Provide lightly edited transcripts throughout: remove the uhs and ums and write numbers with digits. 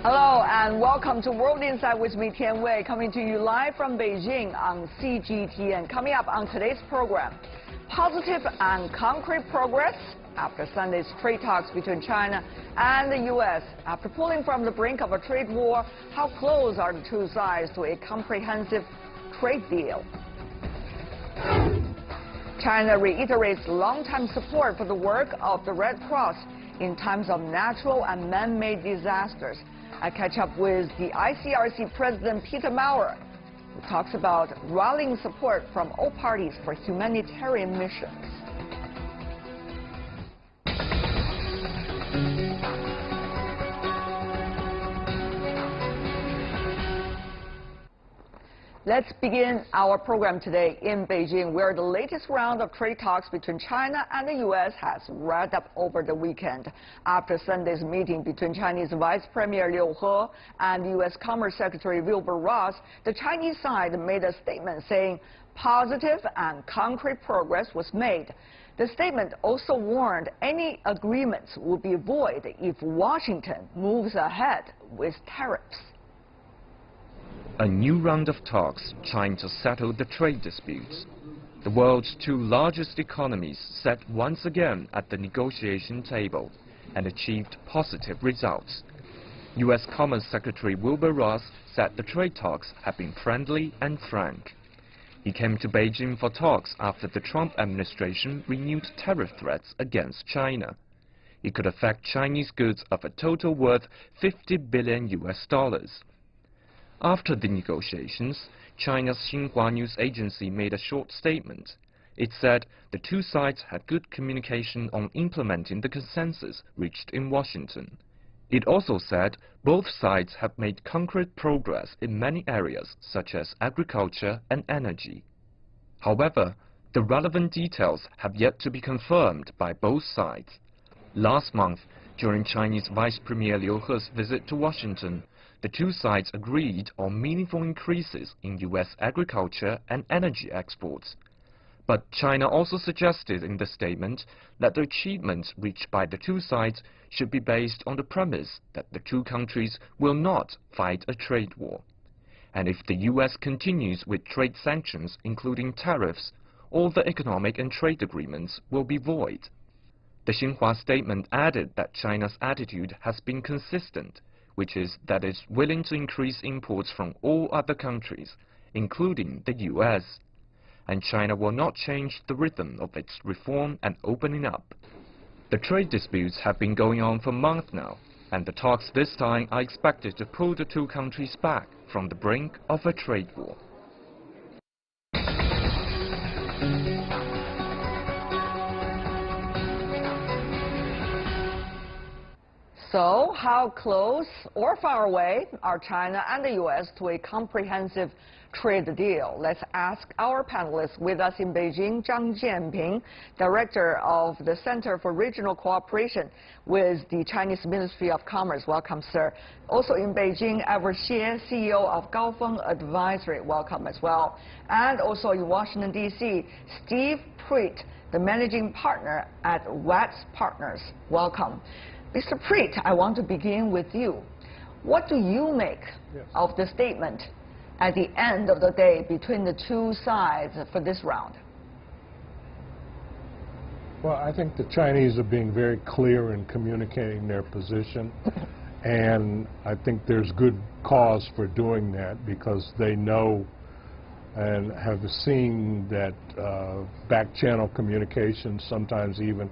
Hello and welcome to World Insight with me, Tian Wei, coming to you live from Beijing on CGT. And coming up on today's program, positive and concrete progress after Sunday's trade talks between China and the U.S. After pulling from the brink of a trade war, how close are the two sides to a comprehensive trade deal? China reiterates long-time support for the work of the Red Cross in times of natural and man-made disasters. I catch up with the ICRC President Peter Maurer, who talks about rallying support from all parties for humanitarian missions. Let's begin our program today in Beijing, where the latest round of trade talks between China and the U.S. has wrapped up over the weekend. After Sunday's meeting between Chinese Vice Premier Liu He and U.S. Commerce Secretary Wilbur Ross, the Chinese side made a statement saying positive and concrete progress was made. The statement also warned any agreements would be void if Washington moves ahead with tariffs. A new round of talks trying to settle the trade disputes. The world's two largest economies sat once again at the negotiation table and achieved positive results. U.S. Commerce Secretary Wilbur Ross said the trade talks have been friendly and frank. He came to Beijing for talks after the Trump administration renewed tariff threats against China. It could affect Chinese goods of a total worth $50 billion. After the negotiations, China's Xinhua news agency made a short statement. It said the two sides had good communication on implementing the consensus reached in Washington. It also said both sides have made concrete progress in many areas, such as agriculture and energy. However, the relevant details have yet to be confirmed by both sides. Last month, during Chinese Vice Premier Liu He's visit to Washington, the two sides agreed on meaningful increases in U.S. agriculture and energy exports. But China also suggested in the statement that the achievements reached by the two sides should be based on the premise that the two countries will not fight a trade war. And if the U.S. continues with trade sanctions, including tariffs, all the economic and trade agreements will be void. The Xinhua statement added that China's attitude has been consistent, which is that it's willing to increase imports from all other countries, including the U.S. And China will not change the rhythm of its reform and opening up. The trade disputes have been going on for months now, and the talks this time are expected to pull the two countries back from the brink of a trade war. So, how close or far away are China and the U.S. to a comprehensive trade deal? Let's ask our panelists. With us in Beijing, Zhang Jianping, Director of the Center for Regional Cooperation with the Chinese Ministry of Commerce. Welcome, sir. Also in Beijing, Ever Xie, CEO of Gaofeng Advisory. Welcome as well. And also in Washington, D.C., Steve Preet, the Managing Partner at Watts Partners. Welcome. Mr. Preet, I want to begin with you. What do you make of the statement at the end of the day between the two sides for this round? Well, I think the Chinese are being very clear in communicating their position, and I think there's good cause for doing that because they know and have seen that back-channel communications, sometimes even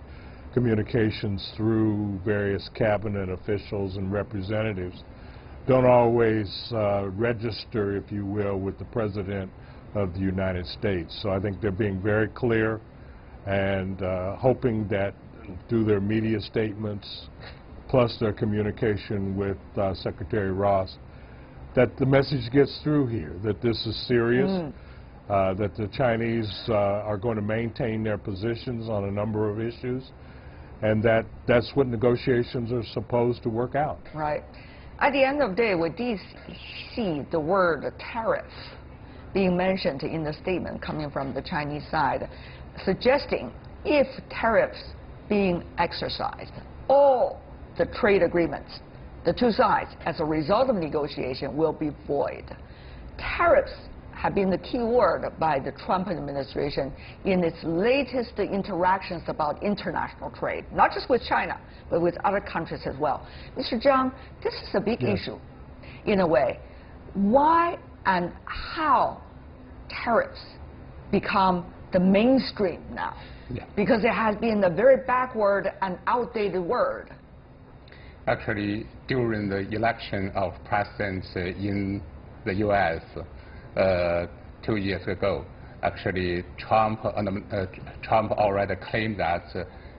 communications through various cabinet officials and representatives, don't always register, if you will, with the President of the United States. So I think they're being very clear and hoping that through their media statements, plus their communication with Secretary Ross, that the message gets through here, that this is serious, that the Chinese are going to maintain their positions on a number of issues, and that's what negotiations are supposed to work out. Right. At the end of the day, we did see the word tariff being mentioned in the statement coming from the Chinese side, suggesting if tariffs being exercised, all the trade agreements the two sides, as a result of negotiation, will be void. Tariffs have been the key word by the Trump administration in its latest interactions about international trade, not just with China, but with other countries as well. Mr. Zhang, this is a big issue, in a way. Why and how tariffs become the mainstream now? Because it has been a very backward and outdated word. Actually, during the election of presidents in the U.S. 2 years ago, actually Trump already claimed that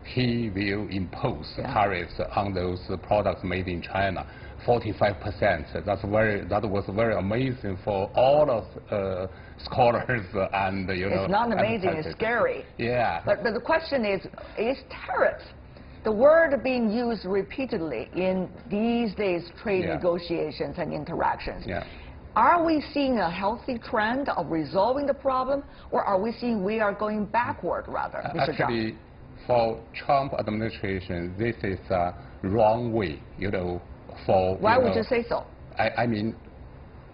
he will impose tariffs on those products made in China, 45%. That was very amazing for all of scholars and It's not amazing, it's scary. Yeah. But the question is tariffs, the word being used repeatedly in these days trade negotiations and interactions. Are we seeing a healthy trend of resolving the problem, or are we seeing we are going backward, rather, Mr. Actually, for Trump administration, this is a wrong way, for... Why would you say so? I mean,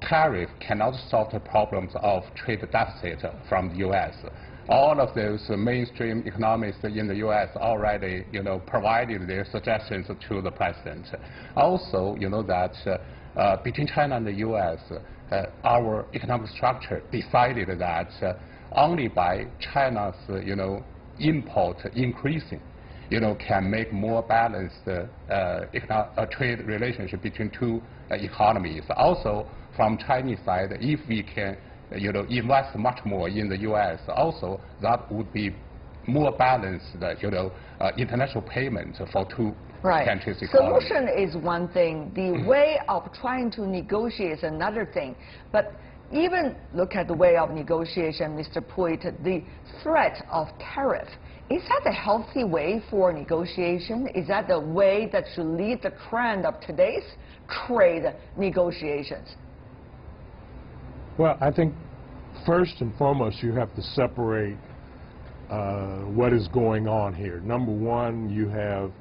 tariff cannot solve the problems of trade deficit from the U.S. All of those mainstream economists in the U.S. already, provided their suggestions to the president. Also, that between China and the U.S., our economic structure decided that only by China's, import increasing, can make more balanced trade relationship between two economies. Also, from Chinese side, if we can, invest much more in the U.S., also that would be more balanced, international payment for two countries' economies. Solution is one thing. The way of trying to negotiate is another thing. But even look at the way of negotiation, Mr. Puig, the threat of tariff. Is that a healthy way for negotiation? Is that the way that should lead the trend of today's trade negotiations? Well, I think first and foremost you have to separate what is going on here. Number one, you have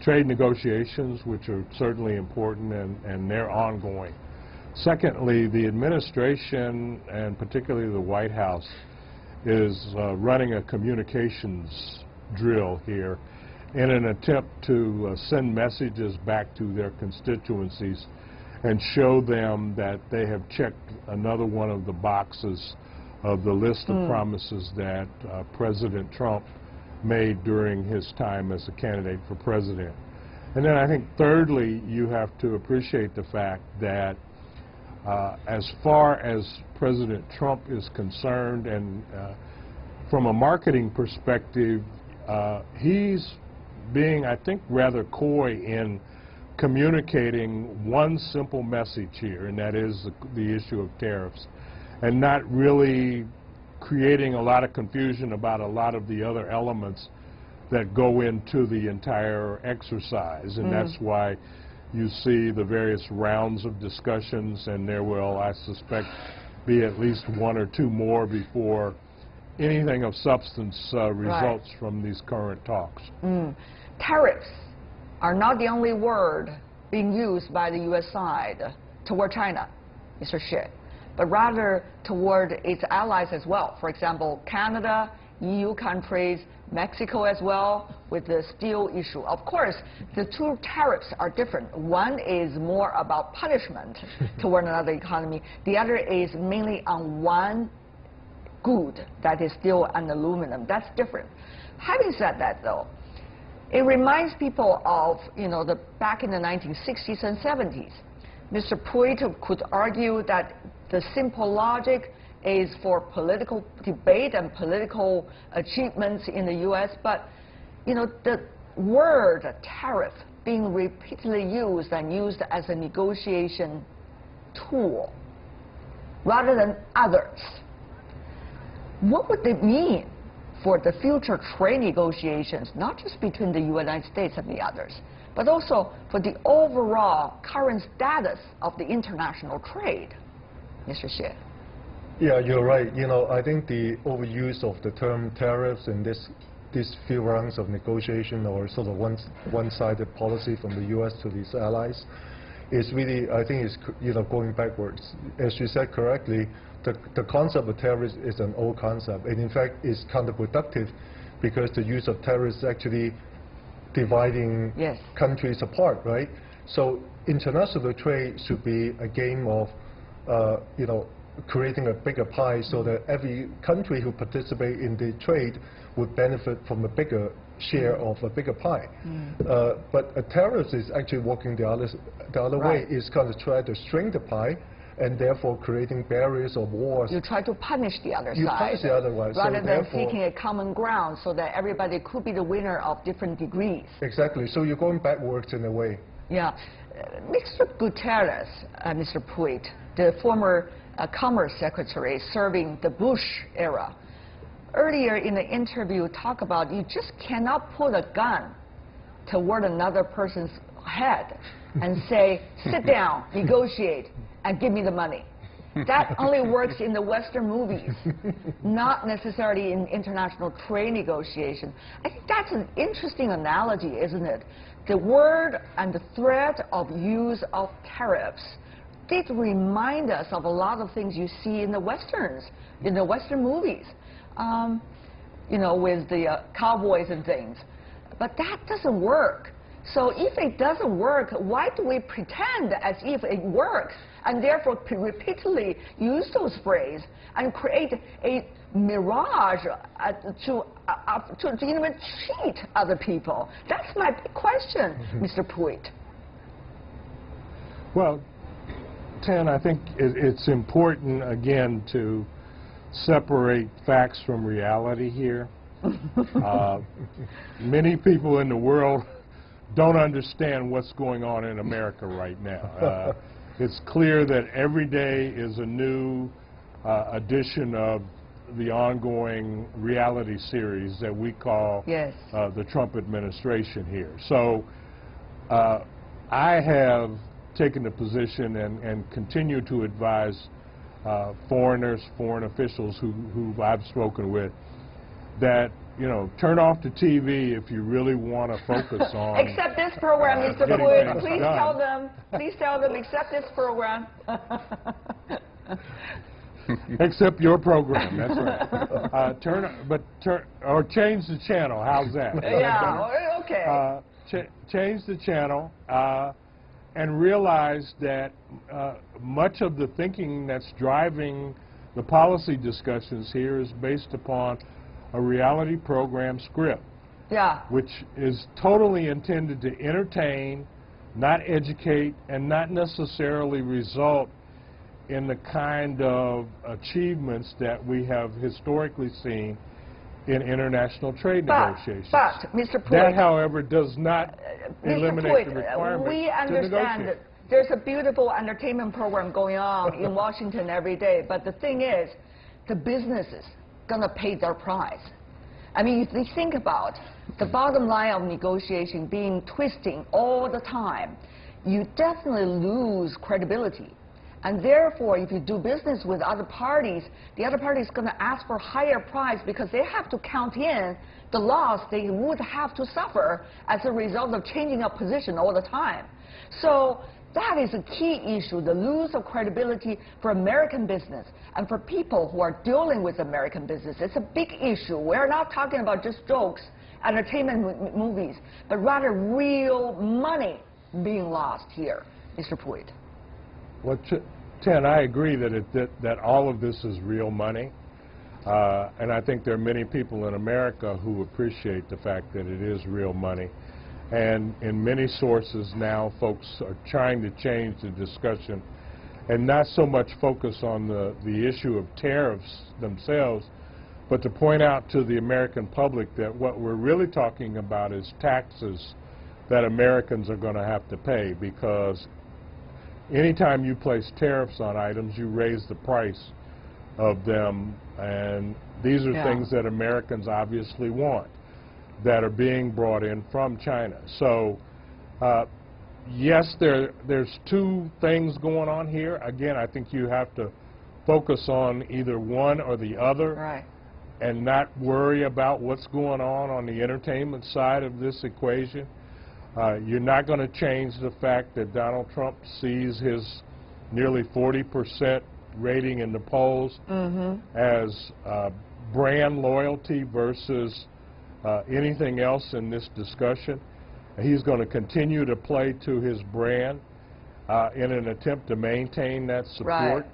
trade negotiations, which are certainly important, and they're ongoing. Secondly, the administration, and particularly the White House, is running a communications drill here in an attempt to send messages back to their constituencies and show them that they have checked another one of the boxes of the list of promises that President Trump made during his time as a candidate for president. And then I think thirdly, you have to appreciate the fact that as far as President Trump is concerned, and from a marketing perspective, he's being, I think, rather coy in communicating one simple message here, and that is the issue of tariffs, and not really creating a lot of confusion about a lot of the other elements that go into the entire exercise. And that's why you see the various rounds of discussions, and there will, I suspect, be at least one or two more before anything of substance results from these current talks. Tariffs are not the only word being used by the U.S. side toward China, Mr. Xie, but rather toward its allies as well. For example, Canada, EU countries, Mexico as well, with the steel issue. Of course, the two tariffs are different. One is more about punishment toward another economy. The other is mainly on one good, that is steel and aluminum. That's different. Having said that, though, it reminds people of, back in the 1960s and 70s. Mr. Puig could argue that the simple logic is for political debate and political achievements in the U.S., but, the word tariff being repeatedly used and used as a negotiation tool rather than others. What would it mean for the future trade negotiations, not just between the United States and the others, but also for the overall current status of the international trade? Mr. Xie. Yeah, you're right. I think the overuse of the term tariffs in this these few rounds of negotiation or sort of one-sided policy from the U.S. to these allies is really, I think, is going backwards. As you said correctly, the concept of tariffs is an old concept, and in fact is counterproductive because the use of tariffs is actually dividing countries apart, right? So international trade should be a game of, creating a bigger pie so that every country who participate in the trade would benefit from a bigger share of a bigger pie. But a tariff is actually working the other way. It's kind of try to shrink the pie and therefore creating barriers or wars. You try to punish the other you side. Punish the other one. Rather so than seeking a common ground so that everybody could be the winner of different degrees. Exactly. So you're going backwards in a way. Yeah. Mr. Guterres, Mr. Pruitt, the former Commerce Secretary serving the Bush era, earlier in the interview talked about you just cannot put a gun toward another person's head and say, sit down, negotiate, and give me the money. That only works in the Western movies, not necessarily in international trade negotiation. I think that's an interesting analogy, isn't it? The word and the threat of use of tariffs did remind us of a lot of things you see in the Westerns, in the Western movies, with the cowboys and things. But that doesn't work. So if it doesn't work, why do we pretend as if it works and therefore repeatedly use those phrases and create a mirage to even cheat other people? That's my big question, Mr. Pruitt. Well, Tan, I think it's important, again, to separate facts from reality here. Many people in the world don't understand what's going on in America right now. It's clear that every day is a new edition of the ongoing reality series that we call the Trump administration here. So I have taken the position and continue to advise foreign officials who I've spoken with that, turn off the TV if you really want to focus on. Except this program, Mr. Pruitt. Please tell them, except this program. Except your program, that's right. Or change the channel. How's that? Yeah, okay. Change the channel and realize that much of the thinking that's driving the policy discussions here is based upon a reality program script, which is totally intended to entertain, not educate, and not necessarily result in the kind of achievements that we have historically seen in international trade negotiations. But, Mr. Pruitt, that, however, does not eliminate the requirement we understand that there's a beautiful entertainment program going on in Washington every day, but the thing is, the businesses going to pay their price. I mean, if you think about the bottom line of negotiation being twisting all the time, you definitely lose credibility. And therefore, if you do business with other parties, the other party is going to ask for higher price because they have to count in the loss they would have to suffer as a result of changing up position all the time. So that is a key issue, the loss of credibility for American business and for people who are dealing with American business. It's a big issue. We're not talking about just jokes, entertainment movies, but rather real money being lost here, Mr. Pruitt. Well, Tan, I agree that all of this is real money. And I think there are many people in America who appreciate the fact that it is real money. And in many sources now, folks are trying to change the discussion and not so much focus on the issue of tariffs themselves, but to point out to the American public that what we're really talking about is taxes that Americans are going to have to pay, because anytime you place tariffs on items, you raise the price of them, and these are things that Americans obviously want, that are being brought in from China. So, yes, there's two things going on here. Again, I think you have to focus on either one or the other. Right. and not worry about what's going on the entertainment side of this equation. You're not going to change the fact that Donald Trump sees his nearly 40% rating in the polls as brand loyalty versus anything else in this discussion. He's going to continue to play to his brand in an attempt to maintain that support,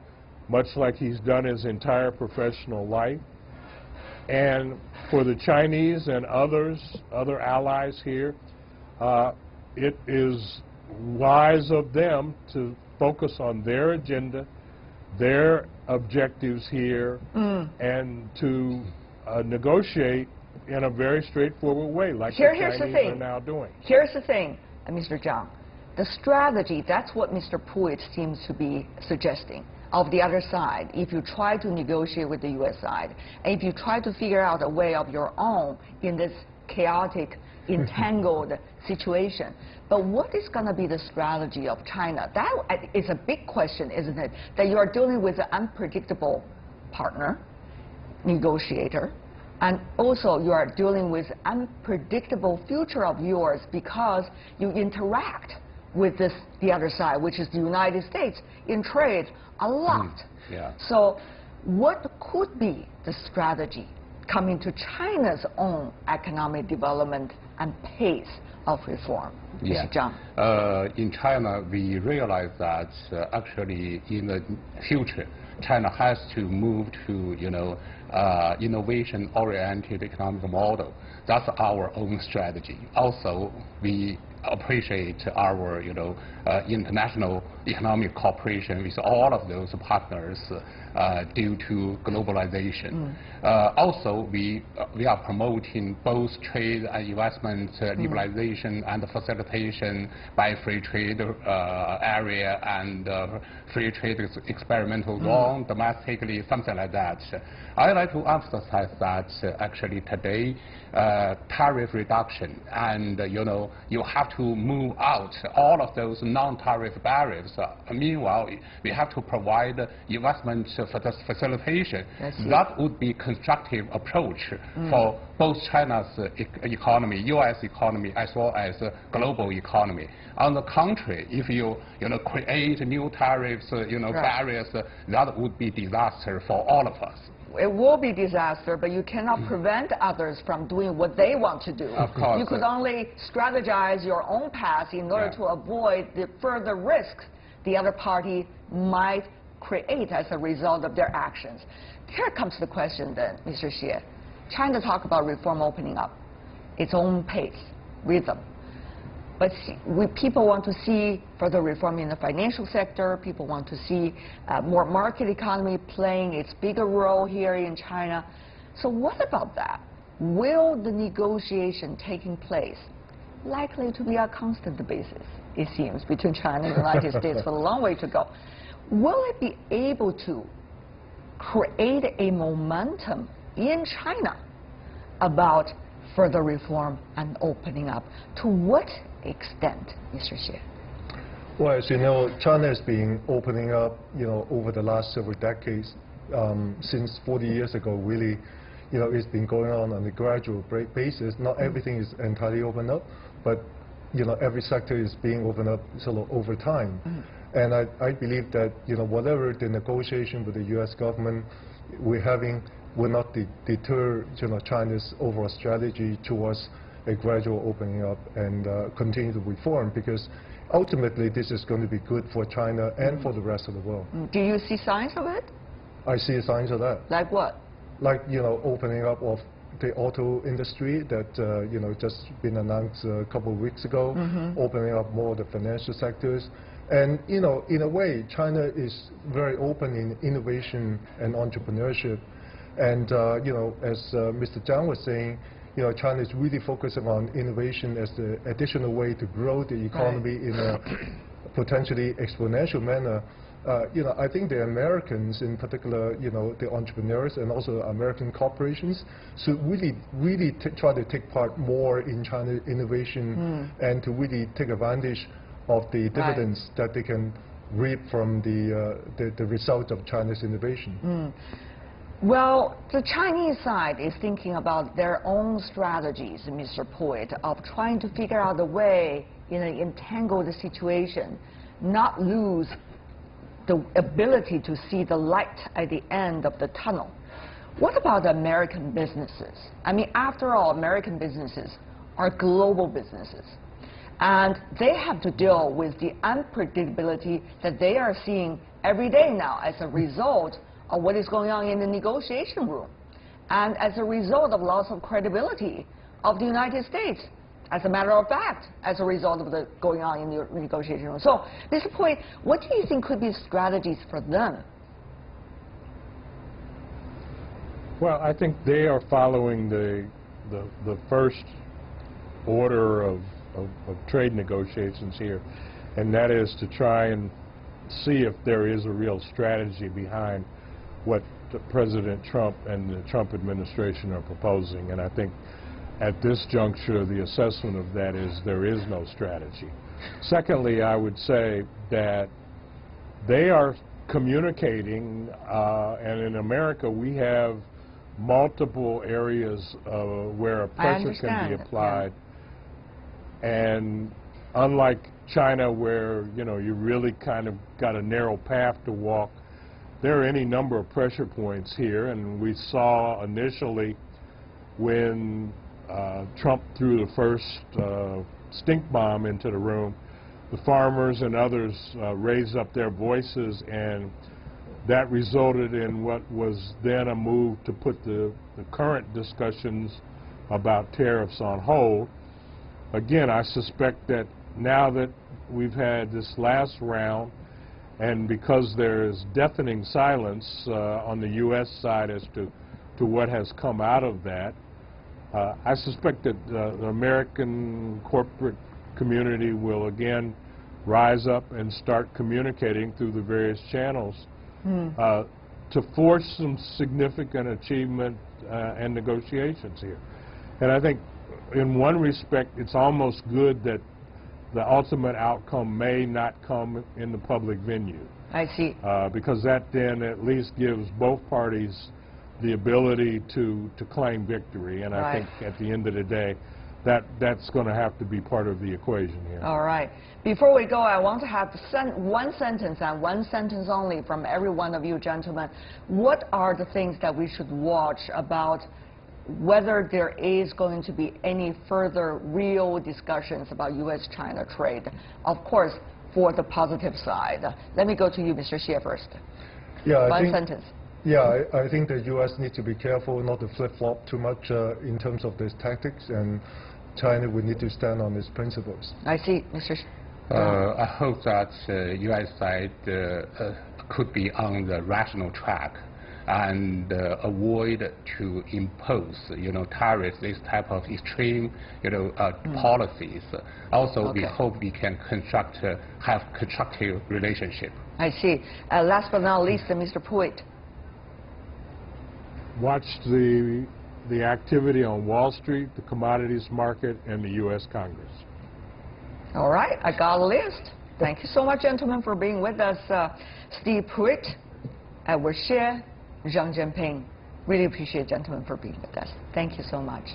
much like he's done his entire professional life. And for the Chinese and other allies here, it is wise of them to focus on their agenda, their objectives here, and to negotiate in a very straightforward way, like the Chinese are now doing. Here's the thing, Mr. Zhang. The strategy, that's what Mr. Pruitt seems to be suggesting. Of the other side, if you try to negotiate with the U.S. side, and if you try to figure out a way of your own in this chaotic, entangled situation. But what is going to be the strategy of China? That is a big question, isn't it? That you are dealing with an unpredictable partner, negotiator, and also you are dealing with unpredictable future of yours because you interact with the other side, which is the United States, in trade a lot. So what could be the strategy coming to China's own economic development and pace of reform? Mr. Zhang. In China, we realize that actually in the future, China has to move to, innovation-oriented economic model. That's our own strategy. Also, we appreciate our, international economic cooperation with all of those partners due to globalization. Also, we are promoting both trade and investment liberalization and facilitation by free trade area and free trade experimental zone domestically, something like that. I'd like to emphasize that actually today, tariff reduction and, you have to move out all of those non-tariff barriers. Meanwhile, we have to provide investment facilitation. That would be constructive approach for both China's economy, U.S. economy, as well as global economy. On the contrary, if you create new tariffs, barriers, that would be disaster for all of us. It will be disaster, but you cannot prevent others from doing what they want to do. Of course. You could only strategize your own path in order to avoid the further risks the other party might create as a result of their actions. Here comes the question then, Mr. Xie. China talk about reform opening up, its own pace, rhythm. But people want to see further reform in the financial sector. People want to see more market economy playing its bigger role here in China. So what about that? Will the negotiation taking place likely to be a constant basis, it seems, between China and the United States for a long way to go? Will it be able to create a momentum in China about further reform and opening up? To what extent, Mr. Xie? Well, as you know, China has been opening up, over the last several decades. Since 40 years ago, really, it's been going on a gradual basis. Not everything is entirely opened up, but, every sector is being opened up sort of over time. And I believe that, whatever the negotiation with the U.S. government we're having will not deter, China's overall strategy towards a gradual opening up and continue to reform, because ultimately this is going to be good for China and for the rest of the world. Do you see signs of it? I see signs of that. Like what? Like, opening up of the auto industry that, just been announced a couple of weeks ago, opening up more of the financial sectors. And, in a way, China is very open in innovation and entrepreneurship. And, as Mr. Zhang was saying, China is really focusing on innovation as the additional way to grow the economy in a potentially exponential manner. I think the Americans, in particular, the entrepreneurs and also American corporations, should really try to take part more in China innovation and to really take advantage of the dividends that they can reap from the result of China's innovation. Well, the Chinese side is thinking about their own strategies, Mr. Poit, of trying to figure out a way in an entangled situation, not lose the ability to see the light at the end of the tunnel. What about American businesses? I mean, after all, American businesses are global businesses. And they have to deal with the unpredictability that they are seeing every day now as a result of what is going on in the negotiation room, and as a result of loss of credibility of the United States, as a matter of fact, as a result of the going on in the negotiation room. So, Mr. Poit, what do you think could be strategies for them? Well, I think they are following the first order of trade negotiations here, and that is to try and see if there is a real strategy behind what President Trump and the Trump administration are proposing. And I think at this juncture, the assessment of that is there is no strategy. Secondly, I would say that they are communicating, and in America we have multiple areas where pressure can be applied. Yeah. And unlike China, where you really kind of got a narrow path to walk, there are any number of pressure points here, and we saw initially when Trump threw the first stink bomb into the room, the farmers and others raised up their voices, and that resulted in what was then a move to put the current discussions about tariffs on hold. Again, I suspect that now that we've had this last round, and because there is deafening silence on the U.S. side as to what has come out of that, I suspect that the American corporate community will again rise up and start communicating through the various channels to force some significant achievement and negotiations here. And I think in one respect it's almost good that the ultimate outcome may not come in the public venue. I see. Because that then at least gives both parties the ability to claim victory. And I think at the end of the day, that's going to have to be part of the equation here. All right. Before we go, I want to have one sentence and one sentence only from every one of you gentlemen. What are the things that we should watch about whether there is going to be any further real discussions about U.S.-China trade, of course, for the positive side? Let me go to you, Mr. Xie, first. Yeah, one sentence. Yeah, I think the U.S. needs to be careful not to flip-flop too much in terms of these tactics, and China would need to stand on its principles. I see, Mr. I hope that U.S. side could be on the rational track and avoid to impose, tariffs, this type of extreme, policies. Also, we hope we can have constructive relationship. I see. Last but not least, Mr. Poit. Watch the activity on Wall Street, the commodities market, and the U.S. Congress. All right, I got a list. Thank you so much, gentlemen, for being with us. Steve Poit, Edward Xie, Zhang Jinping. Really appreciate gentlemen for being with us. Thank you so much.